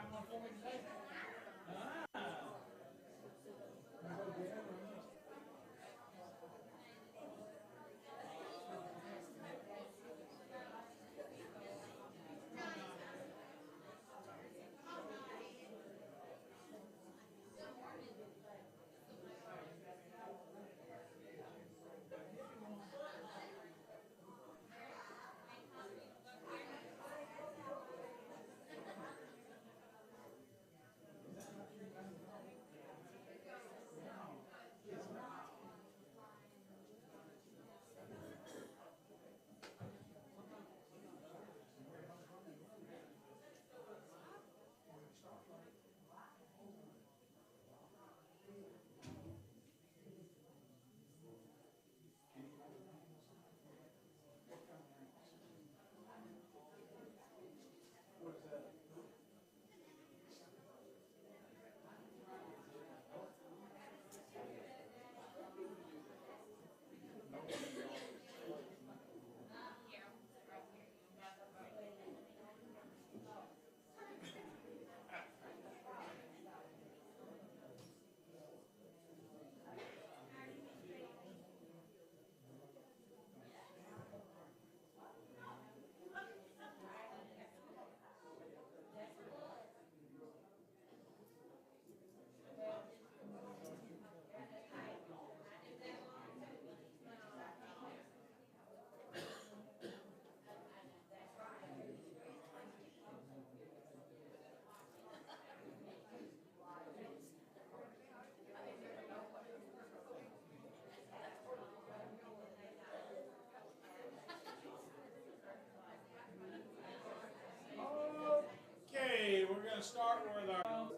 find one for me today? Ah. What is that? Okay, we're going to start with our. All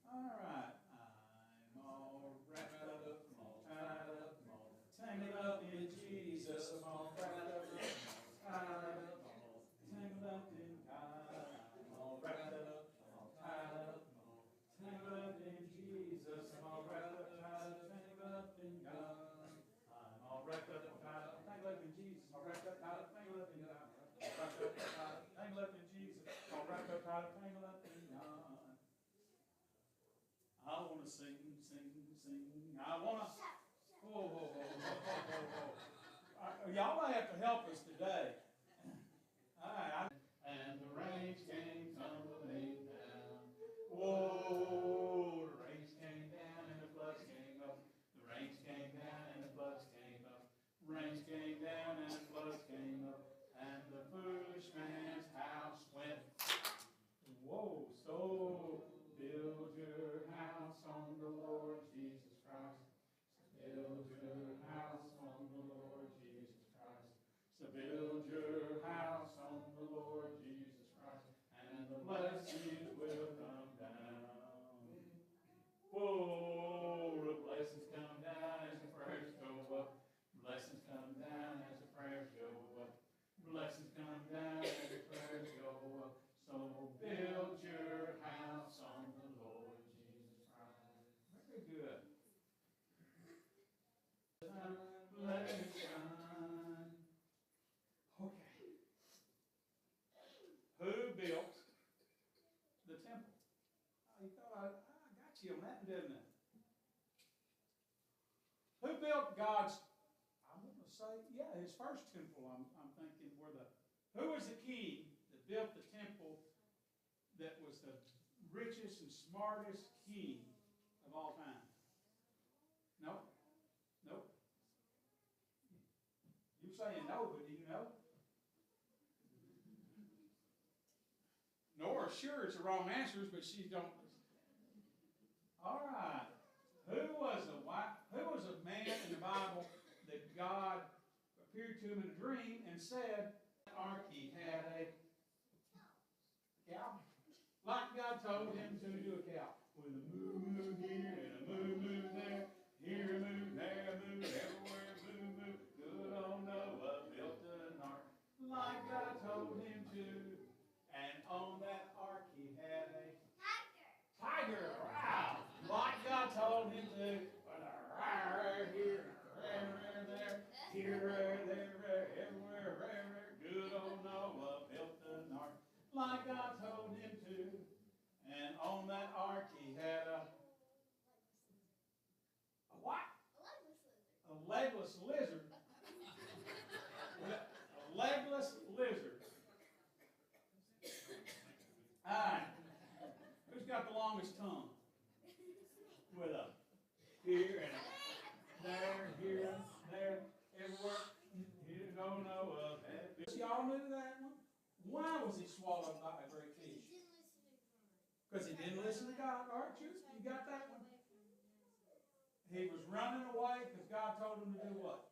right. I'm all wrapped up, I'm all tied up, I'm all tangled up in Jesus. I'm all wrapped up, I'm all tied up, I'm all tangled up in God. I'm all wrapped up, I'm all tied up, I'm all tangled up in Jesus. I'm all wrapped up, tied up, tangled up in God. I'm all wrapped up, tied up, tangled up in Jesus. All wrapped up, tied up, tangled up in God. Wrapped up, tied up, tangled up in Jesus. All wrapped up, tied up, tangled up in God. I want to sing, sing, sing. I want to. Y'all might have to help us today. All right. And the rains came tumbling down. Whoa, the rains came down and the floods came up. The rains came down and the floods came up. Rains came down and the floods came up. And the foolish man's house went. Whoa, so build your house on the Lord Jesus Christ. Build your house on the Lord Jesus Christ. So build your house on the Lord Jesus Christ, and the blessings will come down. Whoa, the blessings come down as the prayers go up. Blessings come down as the prayers go up. Blessings come down as the prayers go up. So build your house on the Lord Jesus Christ. Very good. Let it shine. Okay. Who built the temple? Oh, you thought I got you on that, didn't I? Who built God's, I'm going to say, yeah, his first temple, I'm thinking, who was the king that built the temple that was the richest and smartest king of all time? No? Nope. You're saying no, but do you know? Nora sure it's the wrong answers, but she don't. All right. Who was a man in the Bible that God appeared to him in a dream and said, ark he had a cow? Like God told him to do a cow. With a moo here and a moo there. Here a moo, there a moo, everywhere moo. Good old Noah built an ark. Like God told him to. And on that ark he had a tiger. Wow. Like God told him to. Here, there. Here, there, everywhere. Good old Noah built an ark. Like like God told him to. And on that ark he had a what? A legless lizard. A legless lizard. All right. Who's got the longest tongue? With a here and there, here, there, everywhere. You don't know of that. Y'all knew that one? Why was he swallowed by a great fish? Because he didn't listen to God, aren't you? You got that one? He was running away because God told him to do what?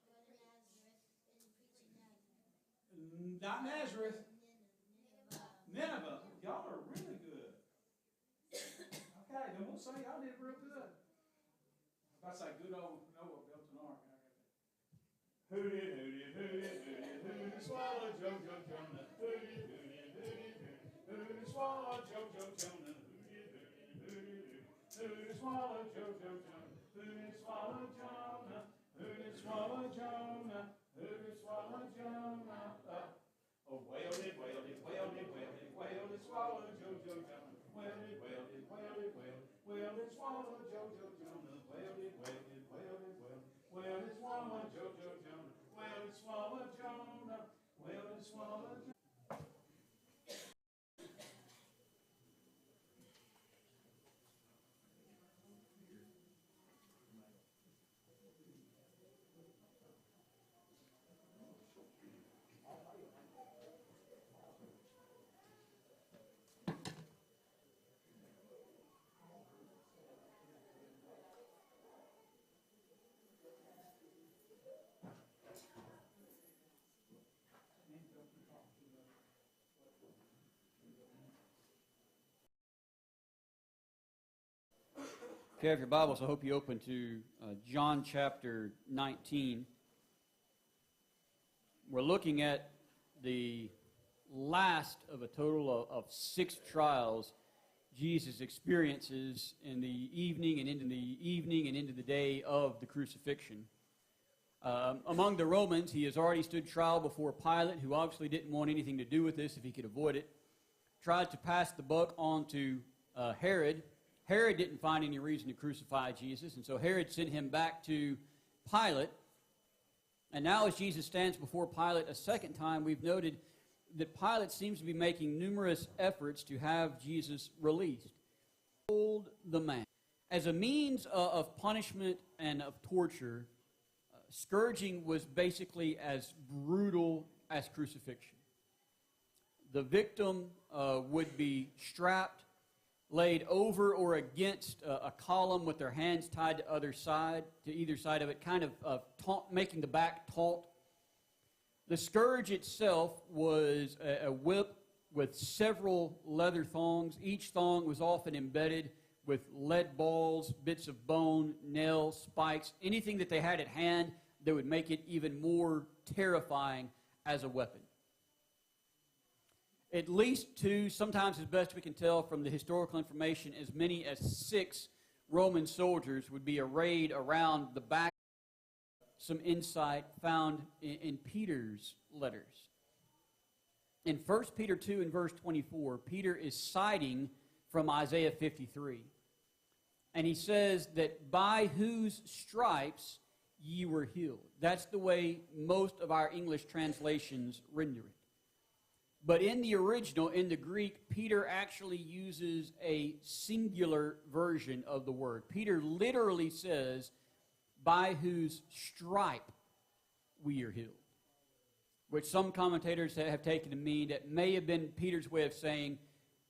Not Nazareth. Nineveh. Y'all are really good. Okay, then we'll say y'all did real good. If I say good old Noah built an ark. Who did swallow Jojo Jonah? Who did swallow Jojo Jonah? Who did swallow Jojo Jonah? Who did swallow Jonah? Who did swallow Jonah? Who did swallow Jonah? Oh, whale did swallow Jojo Jonah. Whale did swallow Jojo Jonah. Whale did swallow Jojo Jonah. Whale did swallow Jonah. Whale did swallow Jonah. If you have your Bibles, I hope you open to John chapter 19. We're looking at the last of a total of 6 trials Jesus experiences in the evening and into the day of the crucifixion. Among the Romans, he has already stood trial before Pilate, who obviously didn't want anything to do with this if he could avoid it. Tried to pass the buck on to Herod. Herod didn't find any reason to crucify Jesus, and so Herod sent him back to Pilate. And now as Jesus stands before Pilate a second time, we've noted that Pilate seems to be making numerous efforts to have Jesus released. Hold the man. As a means of punishment and of torture, scourging was basically as brutal as crucifixion. The victim would be strapped, laid over or against a column with their hands tied to either side of it, kind of making the back taut. The scourge itself was a whip with several leather thongs. Each thong was often embedded with lead balls, bits of bone, nails, spikes, anything that they had at hand that would make it even more terrifying as a weapon. At least 2, sometimes as best we can tell from the historical information, as many as 6 Roman soldiers would be arrayed around the back. Some insight found in Peter's letters. In 1 Peter 2 and verse 24, Peter is citing from Isaiah 53. And he says that by whose stripes ye were healed. That's the way most of our English translations render it. But in the original, in the Greek, Peter actually uses a singular version of the word. Peter literally says, by whose stripe we are healed. Which some commentators have taken to mean that may have been Peter's way of saying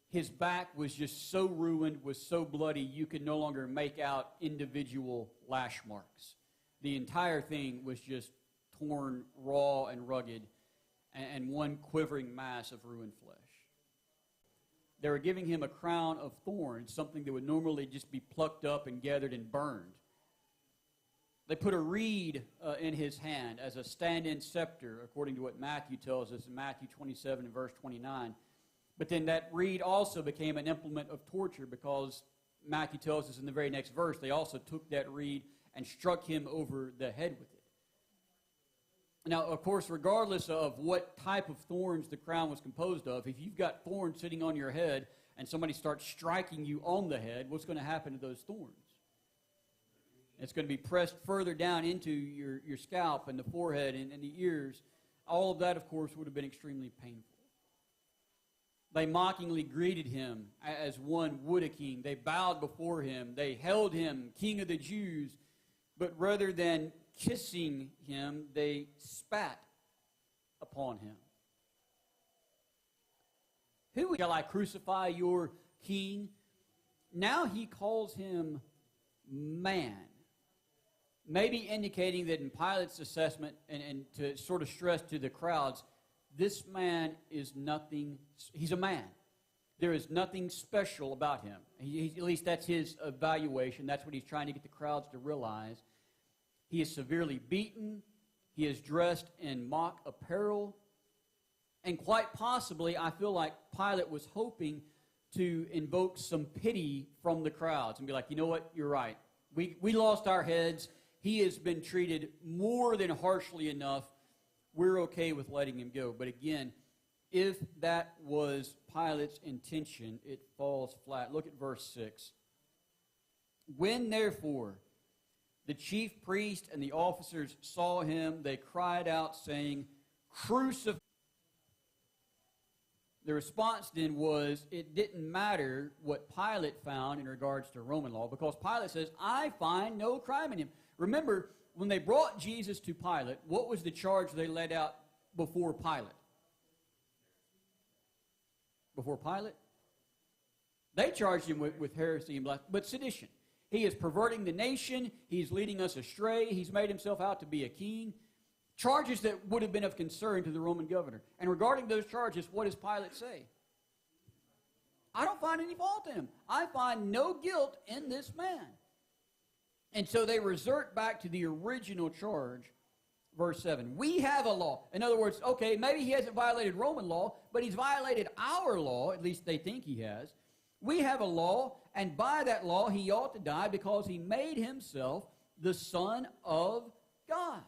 his back was just so ruined, was so bloody, you could no longer make out individual lash marks. The entire thing was just torn raw and rugged, and one quivering mass of ruined flesh. They were giving him a crown of thorns, something that would normally just be plucked up and gathered and burned. They put a reed in his hand as a stand-in scepter, according to what Matthew tells us in Matthew 27 and verse 29. But then that reed also became an implement of torture, because Matthew tells us in the very next verse, they also took that reed and struck him over the head with it. Now, of course, regardless of what type of thorns the crown was composed of, if you've got thorns sitting on your head and somebody starts striking you on the head, what's going to happen to those thorns? It's going to be pressed further down into your scalp and the forehead and the ears. All of that, of course, would have been extremely painful. They mockingly greeted him as one would a king. They bowed before him. They held him King of the Jews. But rather than kissing him, they spat upon him. Who shall I crucify, your king? Now he calls him man. Maybe indicating that in Pilate's assessment, and to sort of stress to the crowds, this man is nothing, he's a man. There is nothing special about him. At least that's his evaluation. That's what he's trying to get the crowds to realize. He is severely beaten. He is dressed in mock apparel. And quite possibly, I feel like Pilate was hoping to invoke some pity from the crowds and be like, you know what, you're right. We lost our heads. He has been treated more than harshly enough. We're okay with letting him go. But again, if that was Pilate's intention, it falls flat. Look at verse 6. When, therefore, the chief priest and the officers saw him, they cried out, saying, "Crucify." The response then was, it didn't matter what Pilate found in regards to Roman law, because Pilate says, I find no crime in him. Remember, when they brought Jesus to Pilate, what was the charge they laid out before Pilate? Before Pilate? They charged him with heresy and blasphemy, but sedition. He is perverting the nation. He's leading us astray. He's made himself out to be a king. Charges that would have been of concern to the Roman governor. And regarding those charges, what does Pilate say? I don't find any fault in him. I find no guilt in this man. And so they resort back to the original charge, verse 7. We have a law. In other words, okay, maybe he hasn't violated Roman law, but he's violated our law, at least they think he has. We have a law, and by that law he ought to die because he made himself the Son of God.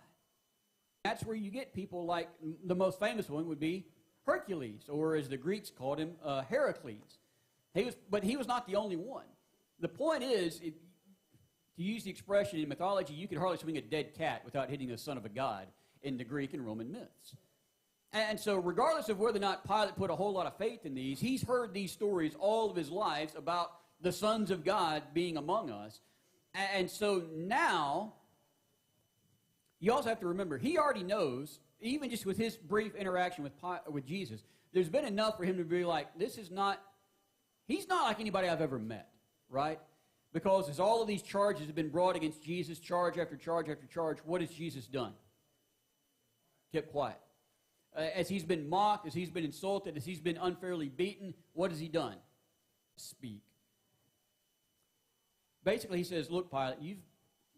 That's where you get people like, the most famous one would be Hercules, or as the Greeks called him, Heracles. But he was not the only one. The point is, to use the expression in mythology, you could hardly swing a dead cat without hitting the son of a god in the Greek and Roman myths. And so regardless of whether or not Pilate put a whole lot of faith in these, he's heard these stories all of his life about the sons of God being among us. And so now, you also have to remember, he already knows, even just with his brief interaction with Jesus, there's been enough for him to be like, he's not like anybody I've ever met, right? Because as all of these charges have been brought against Jesus, charge after charge after charge, what has Jesus done? Kept quiet. As he's been mocked, as he's been insulted, as he's been unfairly beaten, what has he done? Speak. Basically, he says, look, Pilate,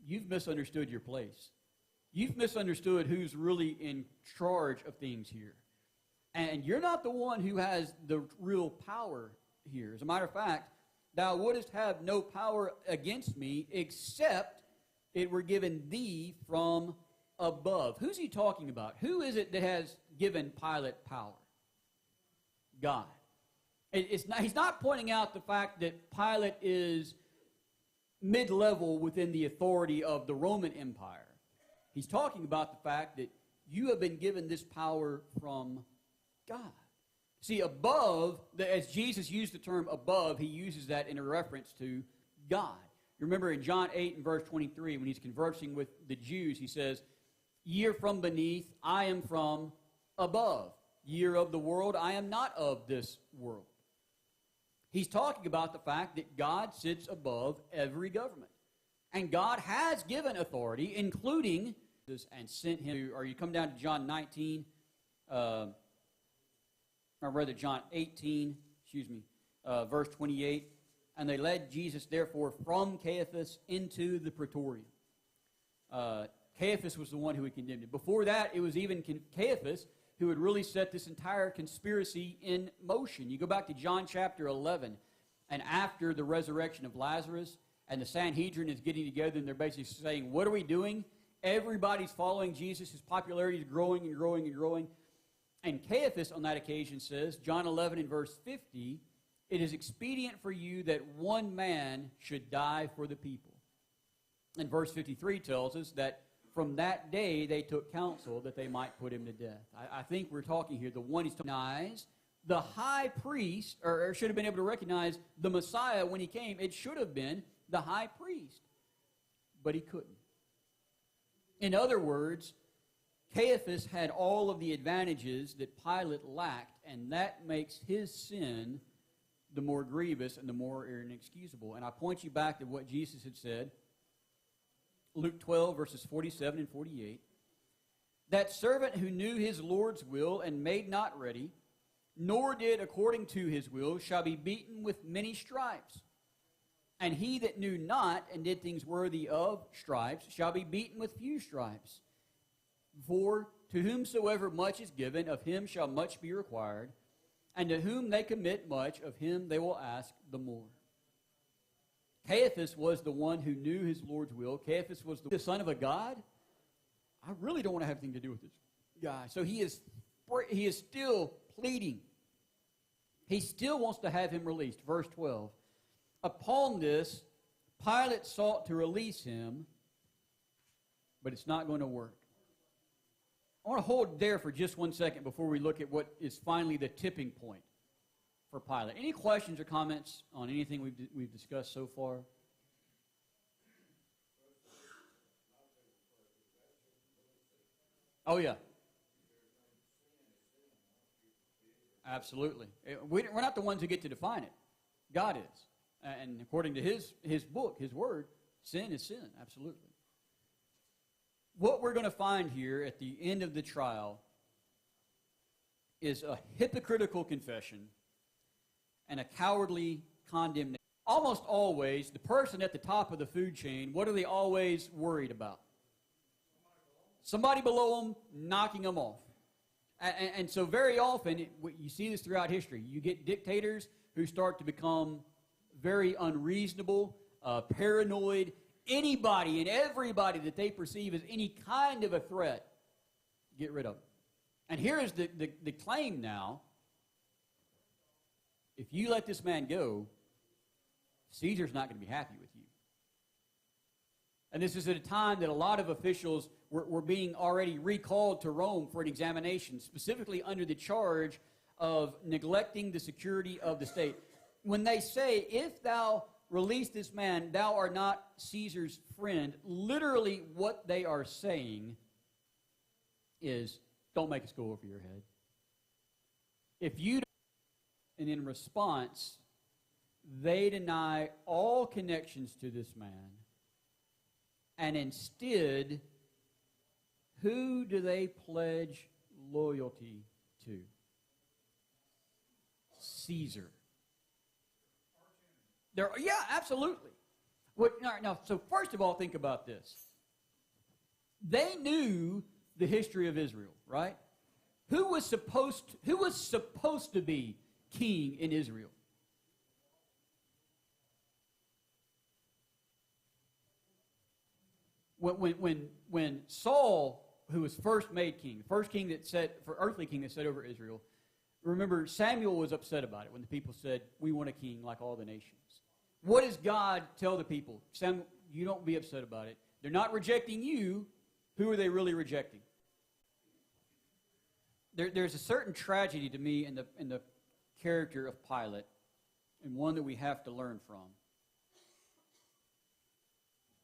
you've misunderstood your place. You've misunderstood who's really in charge of things here. And you're not the one who has the real power here. As a matter of fact, thou wouldest have no power against me except it were given thee from above. Who's he talking about? Who is it that has given Pilate power? God. He's not pointing out the fact that Pilate is mid-level within the authority of the Roman Empire. He's talking about the fact that you have been given this power from God. See, above, as Jesus used the term above, he uses that in a reference to God. You remember in John 8 and verse 23, when he's conversing with the Jews, he says, ye are from beneath, I am from above. Ye are of the world, I am not of this world. He's talking about the fact that God sits above every government. And God has given authority, including this, and sent him to, or you come down to John 19, or rather John 18, verse 28. And they led Jesus, therefore, from Caiaphas into the praetorium. Caiaphas was the one who had condemned him. Before that, it was even Caiaphas who had really set this entire conspiracy in motion. You go back to John chapter 11, and after the resurrection of Lazarus, and the Sanhedrin is getting together, and they're basically saying, what are we doing? Everybody's following Jesus. His popularity is growing and growing and growing. And Caiaphas on that occasion says, John 11 and verse 50, it is expedient for you that one man should die for the people. And verse 53 tells us that from that day they took counsel that they might put him to death. I think we're talking here, the one he's talking, the high priest, or should have been able to recognize the Messiah when he came. It should have been the high priest, but he couldn't. In other words, Caiaphas had all of the advantages that Pilate lacked, and that makes his sin the more grievous and the more inexcusable. And I point you back to what Jesus had said, Luke 12, verses 47 and 48. That servant who knew his Lord's will and made not ready, nor did according to his will, shall be beaten with many stripes. And he that knew not and did things worthy of stripes shall be beaten with few stripes. For to whomsoever much is given, of him shall much be required, and to whom they commit much, of him they will ask the more. Caiaphas was the one who knew his Lord's will. Caiaphas was the son of a God. I really don't want to have anything to do with this guy. So he is still pleading. He still wants to have him released. Verse 12. Upon this, Pilate sought to release him, but it's not going to work. I want to hold there for just 1 second before we look at what is finally the tipping point for Pilate. Any questions or comments on anything we've discussed so far? Oh, yeah. Absolutely. We're not the ones who get to define it. God is. And according to his book, his word, sin is sin. Absolutely. What we're going to find here at the end of the trial is a hypocritical confession and a cowardly condemnation. Almost always, the person at the top of the food chain, what are they always worried about? Somebody below them knocking them off. And so very often, you see this throughout history. You get dictators who start to become very unreasonable, paranoid. Anybody and everybody that they perceive as any kind of a threat, get rid of them. And here is the claim now. If you let this man go, Caesar's not going to be happy with you. And this is at a time that a lot of officials were being already recalled to Rome for an examination, specifically under the charge of neglecting the security of the state. When they say, if thou release this man, thou art not Caesar's friend, literally what they are saying is, don't make us go over your head. If you don't, and in response, they deny all connections to this man, and instead, who do they pledge loyalty to? Caesar. Yeah, absolutely. Now, so first of all, think about this. They knew the history of Israel, right? Who was supposed to be king in Israel? When Saul, who was first made king, the first king earthly king that set over Israel, remember Samuel was upset about it when the people said, we want a king like all the nations. What does God tell the people? Samuel, you don't be upset about it. They're not rejecting you. Who are they really rejecting? There's a certain tragedy to me in the character of Pilate, and one that we have to learn from.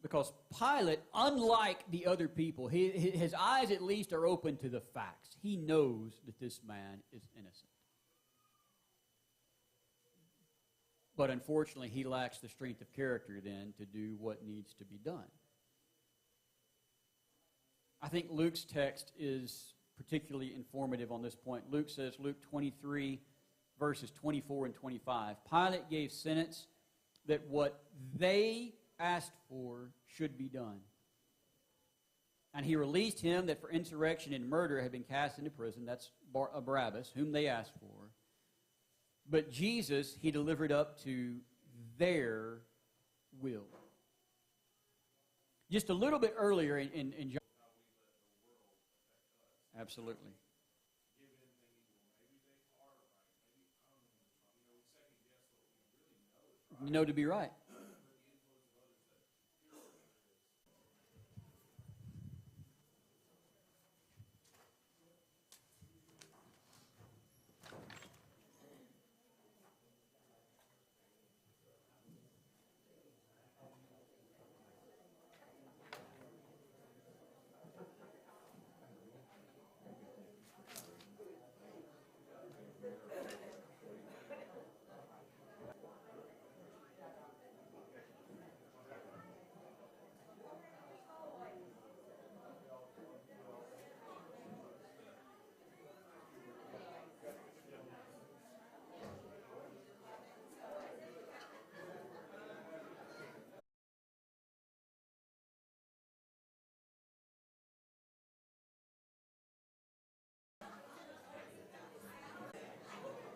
Because Pilate, unlike the other people, his eyes at least are open to the facts. He knows that this man is innocent. But unfortunately, he lacks the strength of character then to do what needs to be done. I think Luke's text is particularly informative on this point. Luke says, Luke 23, verses 24 and 25, Pilate gave sentence that what they asked for should be done. And he released him that for insurrection and murder had been cast into prison. That's Barabbas, whom they asked for. But Jesus he delivered up to their will. Just a little bit earlier in John, Absolutely. You know to be right.